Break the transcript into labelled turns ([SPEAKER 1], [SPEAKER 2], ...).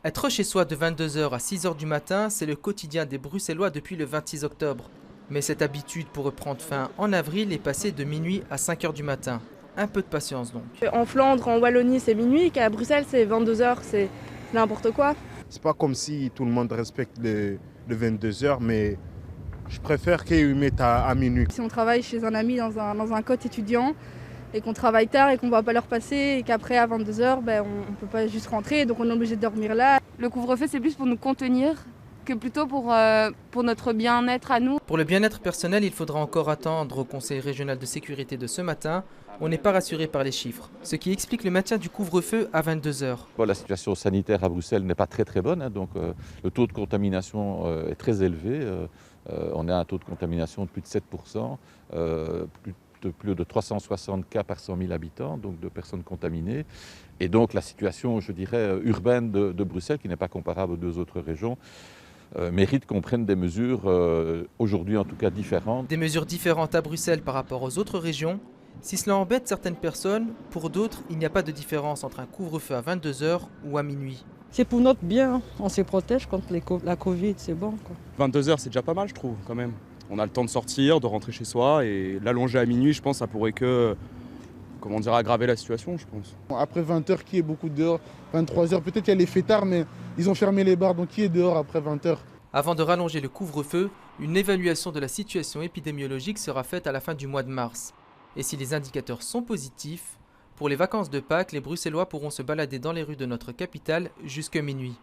[SPEAKER 1] Être chez soi de 22h à 6h du matin, c'est le quotidien des Bruxellois depuis le 26 octobre. Mais cette habitude pourrait prendre fin en avril et passer de minuit à 5h du matin. Un peu de patience donc.
[SPEAKER 2] En Flandre, en Wallonie, c'est minuit, qu'à Bruxelles, c'est 22h, c'est n'importe quoi.
[SPEAKER 3] C'est pas comme si tout le monde respecte le 22h, mais je préfère qu'ils mettent à minuit.
[SPEAKER 2] Si on travaille chez un ami dans un cote étudiant et qu'on travaille tard et qu'on ne va pas leur passer et qu'après à 22h, on ne peut pas juste rentrer, donc on est obligé de dormir là.
[SPEAKER 4] Le couvre-feu, c'est plus pour nous contenir que plutôt pour notre bien-être à nous.
[SPEAKER 1] Pour le bien-être personnel, il faudra encore attendre au Conseil régional de sécurité de ce matin. On n'est pas rassuré par les chiffres, ce qui explique le maintien du couvre-feu à 22h.
[SPEAKER 5] Bon, la situation sanitaire à Bruxelles n'est pas très bonne, hein, donc le taux de contamination est très élevé. On a un taux de contamination de plus de 7%, plus de 360 cas par 100 000 habitants, donc de personnes contaminées. Et donc la situation, je dirais, urbaine de Bruxelles, qui n'est pas comparable aux deux autres régions, mérite qu'on prenne des mesures, aujourd'hui en tout cas différentes.
[SPEAKER 1] Des mesures différentes à Bruxelles par rapport aux autres régions. Si cela embête certaines personnes, pour d'autres, il n'y a pas de différence entre un couvre-feu à 22h ou à minuit.
[SPEAKER 6] C'est pour notre bien, on se protège contre la Covid, c'est bon, quoi.
[SPEAKER 7] 22h, c'est déjà pas mal, je trouve, quand même. On a le temps de sortir, de rentrer chez soi, et l'allonger à minuit, je pense, ça pourrait que, aggraver la situation, je pense.
[SPEAKER 8] Après 20h, qui est beaucoup dehors? 23h, peut-être il y a les fêtards, mais ils ont fermé les bars, donc qui est dehors après 20h?
[SPEAKER 1] Avant de rallonger le couvre-feu, une évaluation de la situation épidémiologique sera faite à la fin du mois de mars. Et si les indicateurs sont positifs, pour les vacances de Pâques, les Bruxellois pourront se balader dans les rues de notre capitale jusqu'à minuit.